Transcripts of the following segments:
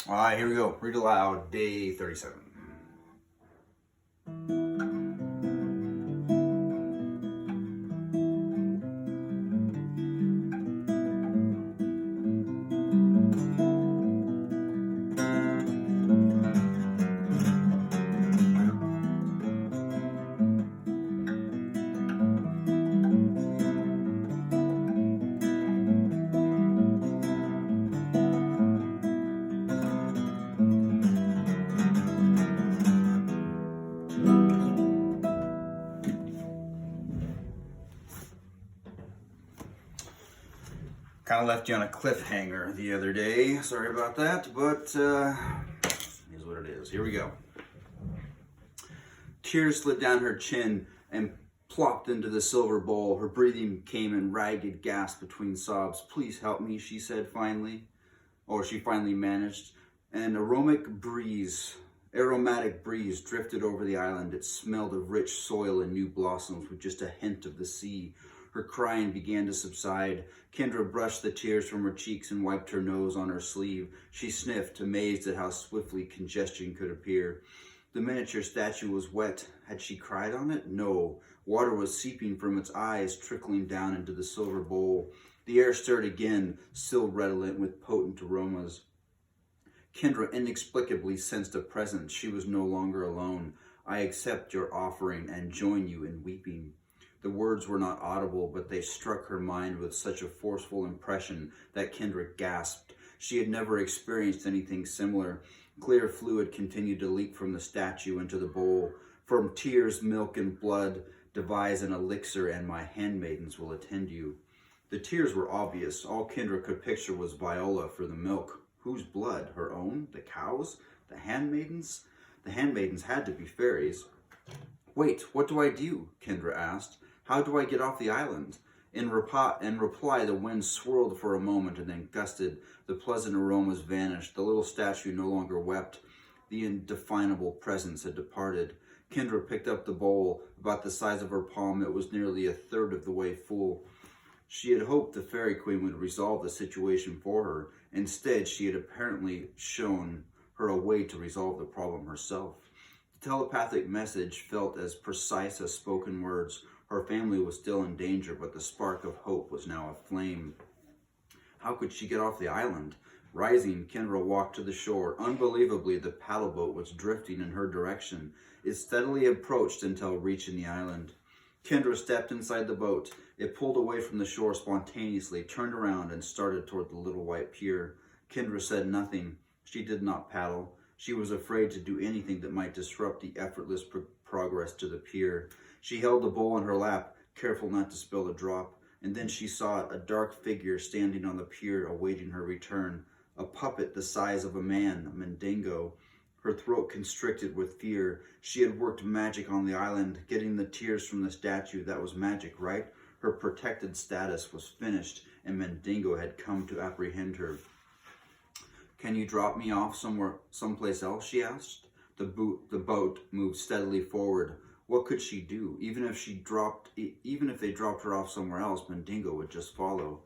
All right, here we go. Read aloud, day 37. Kind of left you on a cliffhanger the other day. Sorry about that, but here's what it is. Here we go. Tears slid down her chin and plopped into the silver bowl. Her breathing came in ragged gasps between sobs. "Please help me," she said finally. Or she finally managed. An aromatic breeze drifted over the island. It smelled of rich soil and new blossoms with just a hint of the sea. Her crying began to subside. Kendra brushed the tears from her cheeks and wiped her nose on her sleeve. She sniffed, amazed at how swiftly congestion could appear. The miniature statue was wet. Had she cried on it? No. Water was seeping from its eyes, trickling down into the silver bowl. The air stirred again, still redolent with potent aromas. Kendra inexplicably sensed a presence. She was no longer alone. "I accept your offering and join you in weeping." The words were not audible, but they struck her mind with such a forceful impression that Kendra gasped. She had never experienced anything similar. Clear fluid continued to leak from the statue into the bowl. "From tears, milk, and blood, devise an elixir, and my handmaidens will attend you." The tears were obvious. All Kendra could picture was Viola for the milk. Whose blood? Her own? The cows? The handmaidens? The handmaidens had to be fairies. "Wait, what do I do?" Kendra asked. "How do I get off the island?" In reply, the wind swirled for a moment and then gusted. The pleasant aromas vanished. The little statue no longer wept. The indefinable presence had departed. Kendra picked up the bowl. About the size of her palm, it was nearly a third of the way full. She had hoped the Fairy Queen would resolve the situation for her. Instead, she had apparently shown her a way to resolve the problem herself. The telepathic message felt as precise as spoken words. Her family was still in danger, but the spark of hope was now aflame. How could she get off the island? Rising, Kendra walked to the shore. Unbelievably, the paddle boat was drifting in her direction. It steadily approached until reaching the island. Kendra stepped inside the boat. It pulled away from the shore spontaneously, turned around, and started toward the little white pier. Kendra said nothing. She did not paddle. She was afraid to do anything that might disrupt the effortless progress to the pier. She held the bowl in her lap, careful not to spill a drop, and then she saw a dark figure standing on the pier awaiting her return. A puppet the size of a man, a Mandingo. Her throat constricted with fear. She had worked magic on the island, getting the tears from the statue. That was magic, right? Her protected status was finished, and Mandingo had come to apprehend her. "Can you drop me off someplace else?" she asked. The boat moved steadily forward. What could she do? Even if they dropped her off somewhere else, Mandingo would just follow.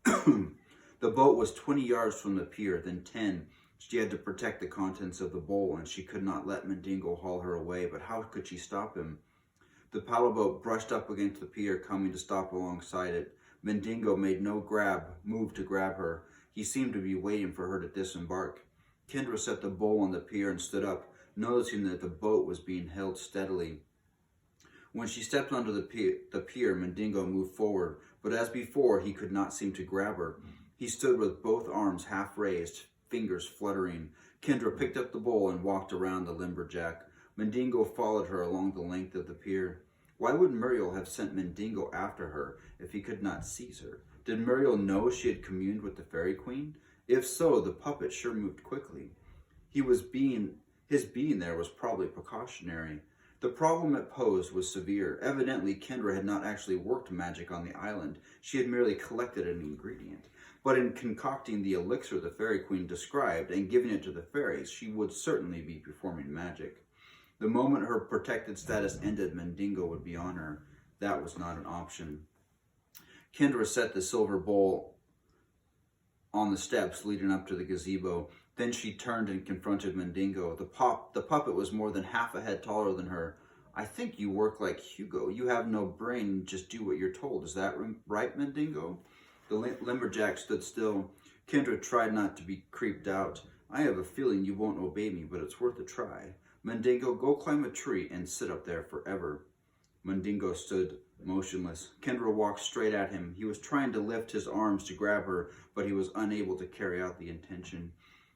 The boat was 20 yards from the pier, then 10. She had to protect the contents of the bowl, and she could not let Mandingo haul her away, but how could she stop him? The paddle boat brushed up against the pier, coming to stop alongside it. Mandingo made no move to grab her. He seemed to be waiting for her to disembark. Kendra set the bowl on the pier and stood up, noticing that the boat was being held steadily. When she stepped onto the pier, Mandingo moved forward, but as before, he could not seem to grab her. He stood with both arms half raised, fingers fluttering. Kendra picked up the bowl and walked around the lumberjack. Mandingo followed her along the length of the pier. Why would Muriel have sent Mandingo after her if he could not seize her? Did Muriel know she had communed with the Fairy Queen? If so, the puppet sure moved quickly. His being there was probably precautionary. The problem it posed was severe. Evidently, Kendra had not actually worked magic on the island. She had merely collected an ingredient. But in concocting the elixir the Fairy Queen described and giving it to the fairies, she would certainly be performing magic. The moment her protected status ended, Mandingo would be on her. That was not an option. Kendra set the silver bowl on the steps leading up to the gazebo. Then she turned and confronted Mandingo. The puppet was more than half a head taller than her. I think you work like Hugo. You have no brain, just do what you're told. Is that right, Mandingo? The lumberjack stood still. Kendra tried not to be creeped out. I have a feeling you won't obey me, but it's worth a try. Mandingo, go climb a tree and sit up there forever. Mandingo stood motionless. Kendra walked straight at him. He was trying to lift his arms to grab her, but he was unable to carry out the intention.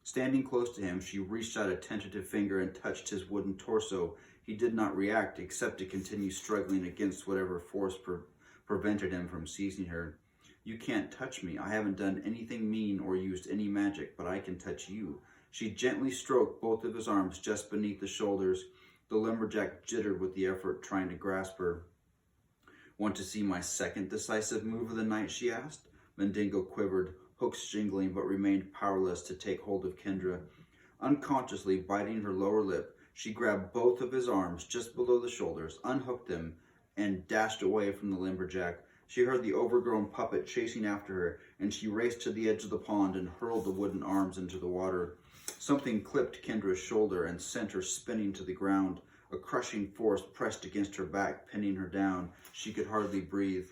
Standing close to him, she reached out a tentative finger and touched his wooden torso. He did not react, except to continue struggling against whatever force prevented him from seizing her. You can't touch me. I haven't done anything mean or used any magic, but I can touch you. She gently stroked both of his arms just beneath the shoulders. The lumberjack jittered with the effort, trying to grasp her. Want to see my second decisive move of the night, she asked. Mandingo quivered, hooks jingling, but remained powerless to take hold of Kendra. Unconsciously biting her lower lip, she grabbed both of his arms just below the shoulders, unhooked them, and dashed away from the lumberjack. She heard the overgrown puppet chasing after her, and she raced to the edge of the pond and hurled the wooden arms into the water. Something clipped Kendra's shoulder and sent her spinning to the ground. A crushing force pressed against her back, pinning her down. She could hardly breathe.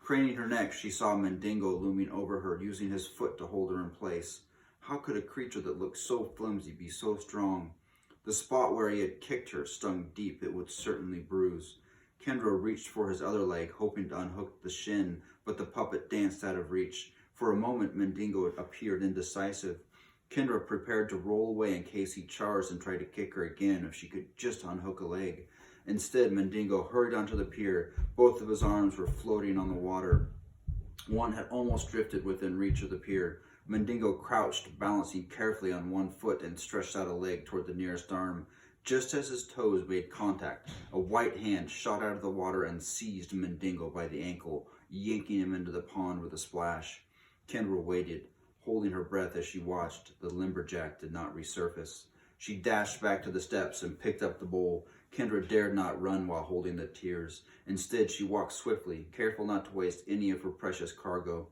Craning her neck, she saw Mandingo looming over her, using his foot to hold her in place. How could a creature that looked so flimsy be so strong? The spot where he had kicked her stung deep. It would certainly bruise. Kendra reached for his other leg, hoping to unhook the shin, but the puppet danced out of reach. For a moment, Mandingo appeared indecisive. Kendra prepared to roll away in case he charged and tried to kick her again if she could just unhook a leg. Instead, Mandingo hurried onto the pier. Both of his arms were floating on the water. One had almost drifted within reach of the pier. Mandingo crouched, balancing carefully on one foot, and stretched out a leg toward the nearest arm. Just as his toes made contact, a white hand shot out of the water and seized Mandingo by the ankle, yanking him into the pond with a splash. Kendra waited, holding her breath as she watched. The lumberjack did not resurface. She dashed back to the steps and picked up the bowl. Kendra dared not run while holding the tears. Instead, she walked swiftly, careful not to waste any of her precious cargo.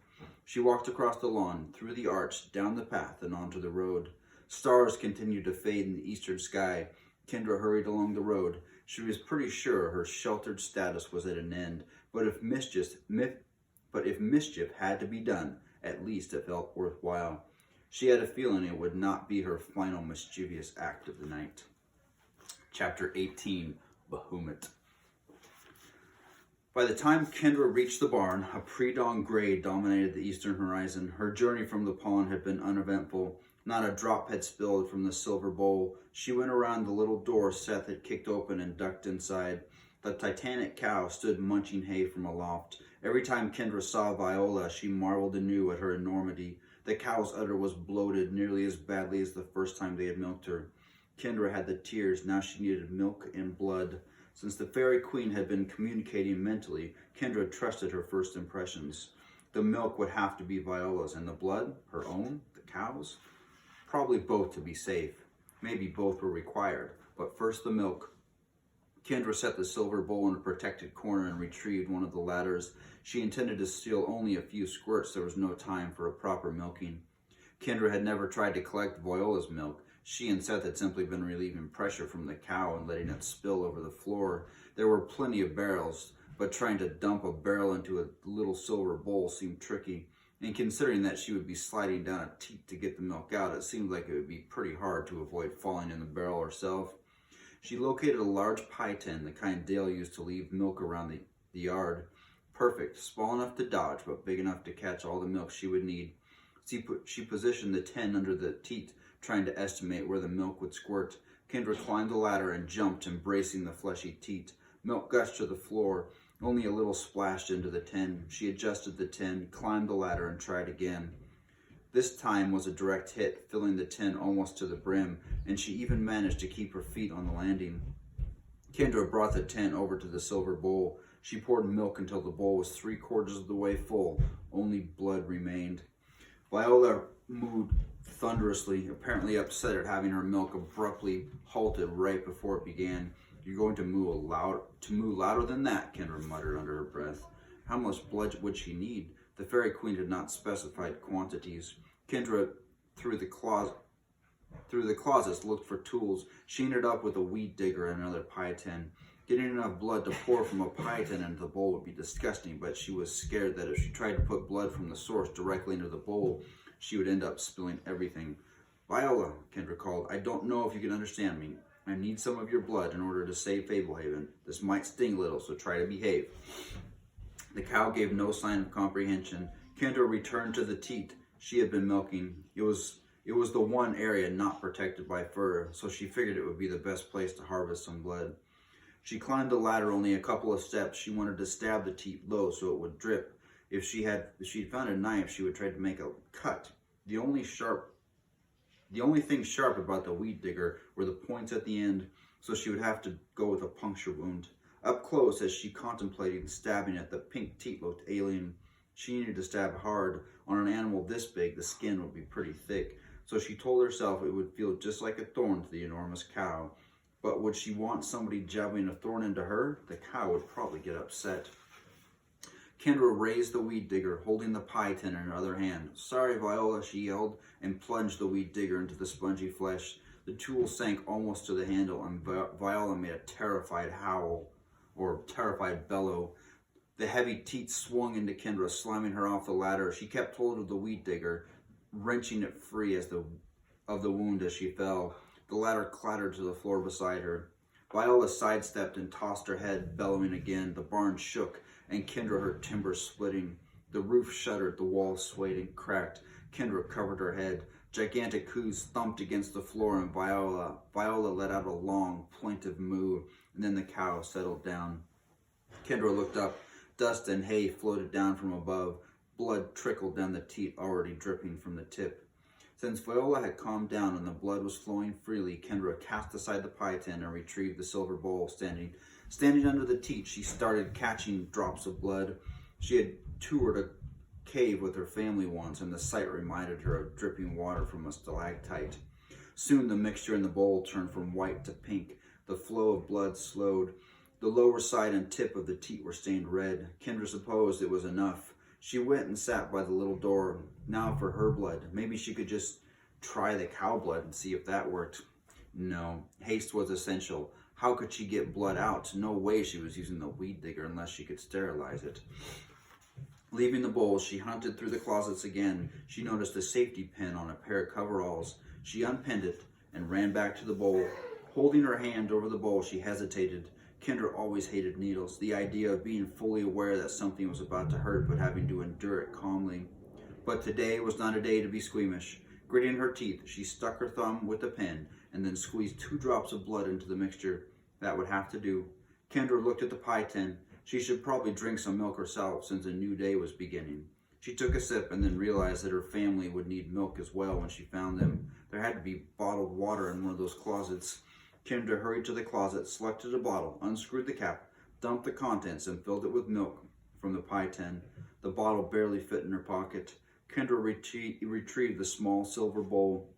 She walked across the lawn, through the arch, down the path, and onto the road. Stars continued to fade in the eastern sky. Kendra hurried along the road. She was pretty sure her sheltered status was at an end, but if mischief had to be done, at least it felt worthwhile. She had a feeling it would not be her final mischievous act of the night. Chapter 18, Bahamut. By the time Kendra reached the barn, a pre-dawn gray dominated the eastern horizon. Her journey from the pond had been uneventful. Not a drop had spilled from the silver bowl. She went around the little door Seth had kicked open and ducked inside. The Titanic cow stood munching hay from aloft. Every time Kendra saw Viola, she marveled anew at her enormity. The cow's udder was bloated nearly as badly as the first time they had milked her. Kendra had the tears. Now she needed milk and blood. Since the Fairy Queen had been communicating mentally, Kendra trusted her first impressions. The milk would have to be Viola's, and the blood, her own, the cow's? Probably both to be safe. Maybe both were required, but first the milk. Kendra set the silver bowl in a protected corner and retrieved one of the ladders. She intended to steal only a few squirts. There was no time for a proper milking. Kendra had never tried to collect Viola's milk. She and Seth had simply been relieving pressure from the cow and letting it spill over the floor. There were plenty of barrels, but trying to dump a barrel into a little silver bowl seemed tricky. And considering that she would be sliding down a teat to get the milk out, it seemed like it would be pretty hard to avoid falling in the barrel herself. She located a large pie tin, the kind Dale used to leave milk around the yard. Perfect, small enough to dodge, but big enough to catch all the milk she would need. She positioned the tin under the teat, trying to estimate where the milk would squirt. Kendra climbed the ladder and jumped, embracing the fleshy teat. Milk gushed to the floor. Only a little splashed into the tin. She adjusted the tin, climbed the ladder, and tried again. This time was a direct hit, filling the tin almost to the brim, and she even managed to keep her feet on the landing. Kendra brought the tin over to the silver bowl. She poured milk until the bowl was 3/4 of the way full. Only blood remained. Viola mooed thunderously, apparently upset at having her milk abruptly halted right before it began. You're going to moo louder than that, Kendra muttered under her breath. How much blood would she need? The Fairy Queen had not specified quantities. Kendra threw the closet through the closets, looked for tools. She ended up with a weed digger and another pie tin. Getting enough blood to pour from a pie tin into the bowl would be disgusting, but she was scared that if she tried to put blood from the source directly into the bowl, she would end up spilling everything. Viola, Kendra called, I don't know if you can understand me. I need some of your blood in order to save Fablehaven. This might sting a little, so try to behave. The cow gave no sign of comprehension. Kendra returned to the teat she had been milking. It was the one area not protected by fur, so she figured it would be the best place to harvest some blood. She climbed the ladder only a couple of steps. She wanted to stab the teat low so it would drip. If she'd found a knife, she would try to make a cut. The only thing sharp about the weed digger were the points at the end, so she would have to go with a puncture wound. Up close, as she contemplated stabbing it, the pink teat looked alien. She needed to stab hard. On an animal this big, the skin would be pretty thick, so she told herself it would feel just like a thorn to the enormous cow. But would she want somebody jabbing a thorn into her? The cow would probably get upset. Kendra raised the weed digger, holding the pie tin in her other hand. Sorry, Viola, she yelled, and plunged the weed digger into the spongy flesh. The tool sank almost to the handle, and Viola made a terrified howl, or terrified bellow. The heavy teat swung into Kendra, slamming her off the ladder. She kept hold of the weed digger, wrenching it free of the wound as she fell. The ladder clattered to the floor beside her. Viola sidestepped and tossed her head, bellowing again. The barn shook, and Kendra heard timbers splitting. The roof shuddered, the walls swayed and cracked. Kendra covered her head. Gigantic hooves thumped against the floor, and Viola let out a long, plaintive moo, and then the cow settled down. Kendra looked up. Dust and hay floated down from above. Blood trickled down the teat, already dripping from the tip. Since Viola had calmed down and the blood was flowing freely, Kendra cast aside the pie tin and retrieved the silver bowl. Standing under the teat, she started catching drops of blood. She had toured a cave with her family once, and the sight reminded her of dripping water from a stalactite. Soon the mixture in the bowl turned from white to pink. The flow of blood slowed. The lower side and tip of the teat were stained red. Kendra supposed it was enough. She went and sat by the little door. Now for her blood. Maybe she could just try the cow blood and see if that worked. No, haste was essential. How could she get blood out? No way she was using the weed digger unless she could sterilize it. Leaving the bowl, she hunted through the closets again. She noticed a safety pin on a pair of coveralls. She unpinned it and ran back to the bowl. Holding her hand over the bowl, she hesitated. Kendra always hated needles. The idea of being fully aware that something was about to hurt but having to endure it calmly. But today was not a day to be squeamish. Gritting her teeth, she stuck her thumb with the pen and then squeezed 2 drops of blood into the mixture. That would have to do. Kendra looked at the pie tin. She should probably drink some milk herself since a new day was beginning. She took a sip and then realized that her family would need milk as well when she found them. There had to be bottled water in one of those closets. Kendra hurried to the closet, selected a bottle, unscrewed the cap, dumped the contents, and filled it with milk from the pie tin. The bottle barely fit in her pocket. Kendra retrieved the small silver bowl.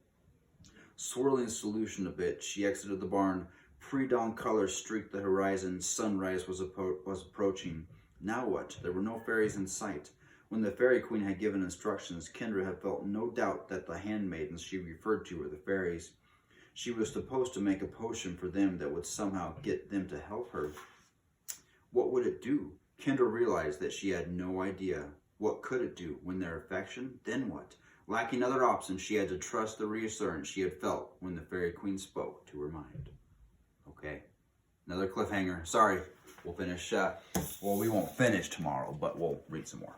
Swirling solution a bit, she exited the barn. Pre-dawn colors streaked the horizon. Sunrise was approaching. Now what? There were no fairies in sight. When the Fairy Queen had given instructions, Kendra had felt no doubt that the handmaidens she referred to were the fairies. She was supposed to make a potion for them that would somehow get them to help her. What would it do? Kendra realized that she had no idea. What could it do? Win their affection? Then what? Lacking other options, she had to trust the reassurance she had felt when the Fairy Queen spoke to her mind. Okay, another cliffhanger. Sorry, we'll finish. Well, we won't finish tomorrow, but we'll read some more.